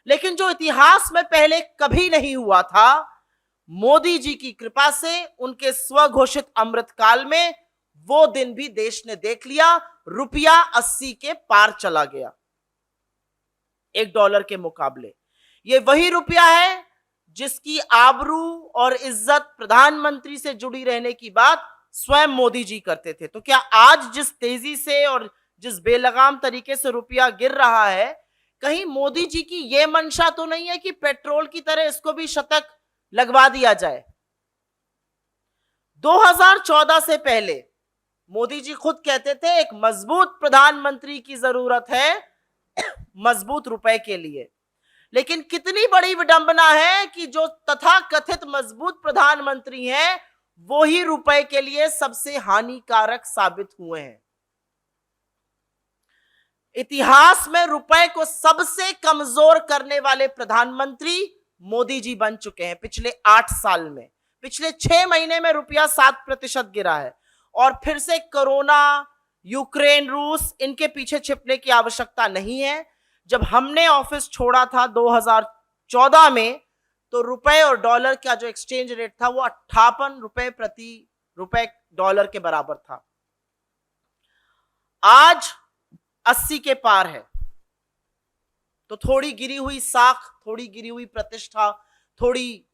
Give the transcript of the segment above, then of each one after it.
लेकिन जो इतिहास में पहले कभी नहीं हुआ था, मोदी जी की कृपा से उनके स्वघोषित अमृतकाल में वो दिन भी देश ने देख लिया। रुपया 80 के पार चला गया $1 के मुकाबले। ये वही रुपया है जिसकी आबरू और इज्जत प्रधानमंत्री से जुड़ी रहने की बात स्वयं मोदी जी करते थे। तो क्या आज जिस तेजी से और जिस बेलगाम तरीके से रुपया गिर रहा है, कहीं मोदी जी की यह मंशा तो नहीं है कि पेट्रोल की तरह इसको भी शतक लगवा दिया जाए? 2014 से पहले मोदी जी खुद कहते थे एक मजबूत प्रधानमंत्री की जरूरत है मजबूत रुपए के लिए। लेकिन कितनी बड़ी विडंबना है कि जो तथाकथित मजबूत प्रधानमंत्री हैं, वो ही रुपए के लिए सबसे हानिकारक साबित हुए हैं। इतिहास में रुपए को सबसे कमजोर करने वाले प्रधानमंत्री मोदी जी बन चुके हैं पिछले 8 साल में। पिछले 6 महीने में रुपया 7% गिरा है। और फिर से कोरोना, यूक्रेन, रूस, इनके पीछे छिपने की आवश्यकता नहीं है। जब हमने ऑफिस छोड़ा था 2014 में, तो रुपए और डॉलर का जो एक्सचेंज रेट था वो 58 रुपए प्रति रुपए डॉलर के बराबर था। आज 80 के पार है। तो थोड़ी गिरी हुई साख, थोड़ी गिरी हुई प्रतिष्ठा, थोड़ी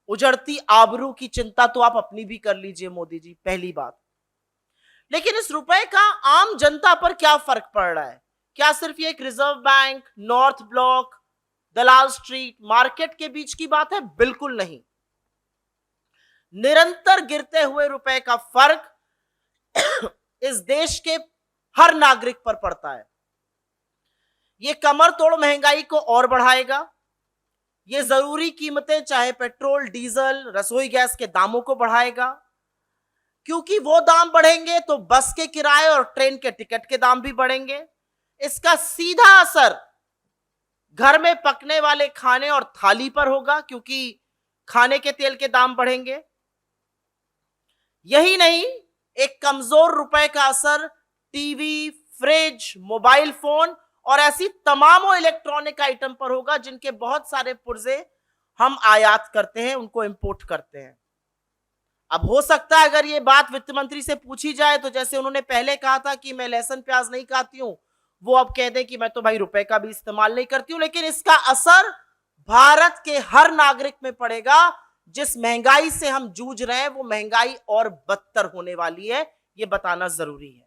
उजड़ती आबरू की चिंता तो आप अपनी भी कर लीजिए मोदी जी, पहली बात। लेकिन इस रुपए का आम जनता पर क्या फर्क पड़ रहा है? क्या सिर्फ ये एक रिजर्व बैंक, नॉर्थ ब्लॉक, दलाल स्ट्रीट, मार्केट के बीच की बात है? बिल्कुल नहीं। निरंतर गिरते हुए रुपए का फर्क इस देश के हर नागरिक पर पड़ता है। ये कमर तोड़ महंगाई को और बढ़ाएगा। ये जरूरी कीमतें, चाहे पेट्रोल, डीजल, रसोई गैस के दामों को बढ़ाएगा। क्योंकि वो दाम बढ़ेंगे तो बस के किराए और ट्रेन के टिकट के दाम भी बढ़ेंगे। इसका सीधा असर घर में पकने वाले खाने और थाली पर होगा, क्योंकि खाने के तेल के दाम बढ़ेंगे। यही नहीं, एक कमजोर रुपए का असर टीवी, फ्रिज, मोबाइल फोन और ऐसी तमाम इलेक्ट्रॉनिक आइटम पर होगा जिनके बहुत सारे पुर्जे हम आयात करते हैं, उनको इंपोर्ट करते हैं। अब हो सकता है अगर ये बात वित्त मंत्री से पूछी जाए तो जैसे उन्होंने पहले कहा था कि मैं लहसुन प्याज नहीं खाती हूं, वो अब कह दें कि मैं तो भाई रुपए का भी इस्तेमाल नहीं करती हूं। लेकिन इसका असर भारत के हर नागरिक में पड़ेगा। जिस महंगाई से हम जूझ रहे हैं वो महंगाई और बदतर होने वाली है, ये बताना जरूरी है।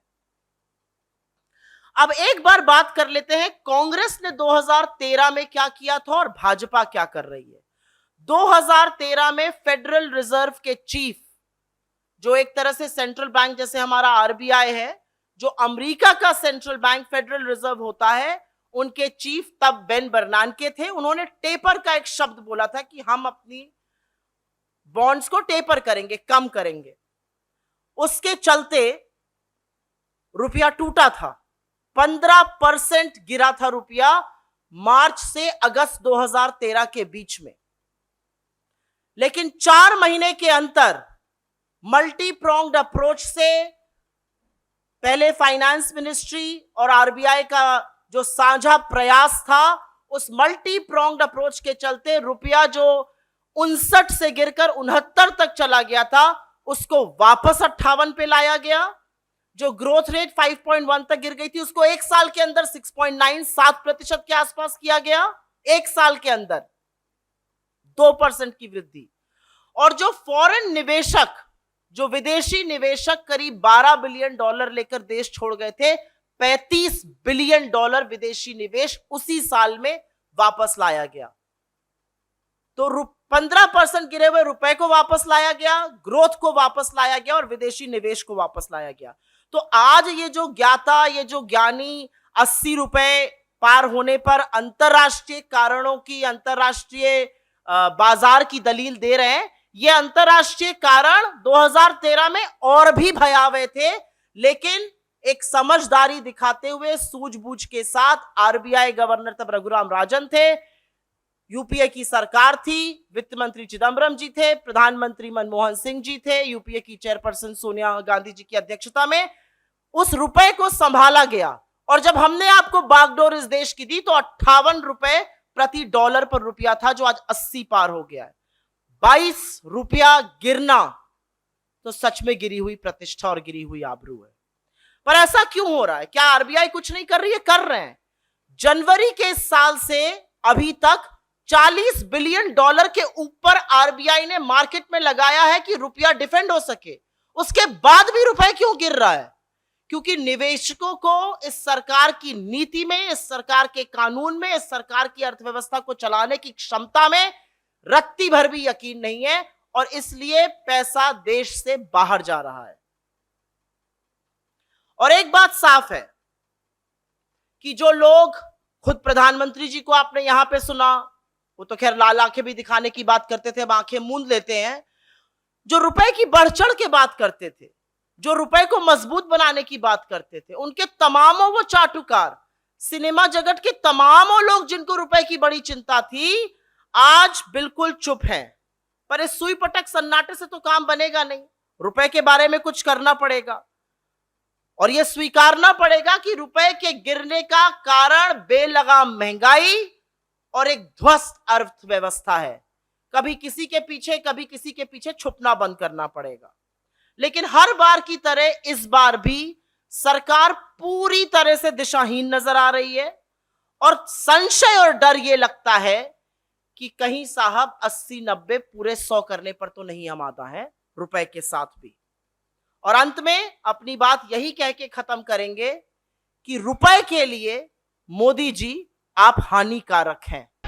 अब एक बार बात कर लेते हैं कांग्रेस ने 2013 में क्या किया था और भाजपा क्या कर रही है। 2013 में फेडरल रिजर्व के चीफ, जो एक तरह से सेंट्रल बैंक जैसे हमारा आरबीआई है, जो अमेरिका का सेंट्रल बैंक फेडरल रिजर्व होता है, उनके चीफ तब बेन बर्नांके थे। उन्होंने टेपर का एक शब्द बोला था कि हम अपनी बॉन्ड्स को टेपर करेंगे, कम करेंगे। उसके चलते रुपया टूटा था, 15% गिरा था रुपया मार्च से अगस्त 2013 के बीच में। लेकिन 4 महीने के अंतर मल्टी प्रोंग्ड अप्रोच से पहले फाइनेंस मिनिस्ट्री और आरबीआई का जो साझा प्रयास था, उस मल्टी प्रोंग्ड अप्रोच के चलते रुपया जो 59 से गिरकर 69 तक चला गया था, उसको वापस 58 पे लाया गया। जो ग्रोथ रेट 5.1 तक गिर गई थी, उसको एक साल के अंदर 6.97% के आसपास किया गया। एक साल के अंदर 2% की वृद्धि। और जो फॉरेन निवेशक, जो विदेशी निवेशक करीब $12 बिलियन लेकर देश छोड़ गए थे, $35 बिलियन विदेशी निवेश उसी साल में वापस लाया गया। तो 15% गिरे हुए रुपए को वापस लाया गया, ग्रोथ को वापस लाया गया और विदेशी निवेश को वापस लाया गया। तो आज ये जो ज्ञाता, ये जो ज्ञानी 80 रुपए पार होने पर अंतरराष्ट्रीय कारणों की, अंतरराष्ट्रीय बाजार की दलील दे रहे हैं, ये अंतरराष्ट्रीय कारण 2013 में और भी भयावह थे। लेकिन एक समझदारी दिखाते हुए, सूझबूझ के साथ, आरबीआई गवर्नर तब रघुराम राजन थे, यूपीए की सरकार थी, वित्त मंत्री चिदम्बरम जी थे, प्रधानमंत्री मनमोहन सिंह जी थे, यूपीए की चेयरपर्सन सोनिया गांधी जी की अध्यक्षता में उस रुपए को संभाला गया। और जब हमने आपको बागडोर इस देश की दी तो 58 रुपए प्रति डॉलर पर रुपया था जो आज 80 पार हो गया है। 22 रुपया गिरना तो सच में गिरी हुई प्रतिष्ठा और गिरी हुई आबरू है। पर ऐसा क्यों हो रहा है? क्या आरबीआई कुछ नहीं कर रही है? कर रहे हैं। जनवरी के इस साल से अभी तक 40 बिलियन डॉलर के ऊपर आरबीआई ने मार्केट में लगाया है कि रुपया डिफेंड हो सके। उसके बाद भी रुपए क्यों गिर रहा है? क्योंकि निवेशकों को इस सरकार की नीति में, इस सरकार के कानून में, इस सरकार की अर्थव्यवस्था को चलाने की क्षमता में रत्ती भर भी यकीन नहीं है और इसलिए पैसा देश से बाहर जा रहा है। और एक बात साफ है कि जो लोग, खुद प्रधानमंत्री जी को आपने यहां पे सुना, वो तो खैर लाल आंखें भी दिखाने की बात करते थे, अब आंखें मूंद लेते हैं। जो रुपए की बढ़ चढ़ के बात करते थे, जो रुपए को मजबूत बनाने की बात करते थे, उनके तमामों वो चाटुकार, सिनेमा जगत के तमामों लोग जिनको रुपए की बड़ी चिंता थी, आज बिल्कुल चुप हैं। पर इस सुई पटक सन्नाटे से तो काम बनेगा नहीं। रुपए के बारे में कुछ करना पड़ेगा और यह स्वीकारना पड़ेगा कि रुपए के गिरने का कारण बेलगाम महंगाई और एक ध्वस्त अर्थव्यवस्था है। कभी किसी के पीछे, कभी किसी के पीछे छुपना बंद करना पड़ेगा। लेकिन हर बार की तरह इस बार भी सरकार पूरी तरह से दिशाहीन नजर आ रही है और संशय और डर यह लगता है कि कहीं साहब 80-90 पूरे 100 करने पर तो नहीं हम आदा हैं रुपए के साथ भी। और अंत में अपनी बात यही कह के खत्म करेंगे कि रुपए के लिए मोदी जी आप हानिकारक हैं।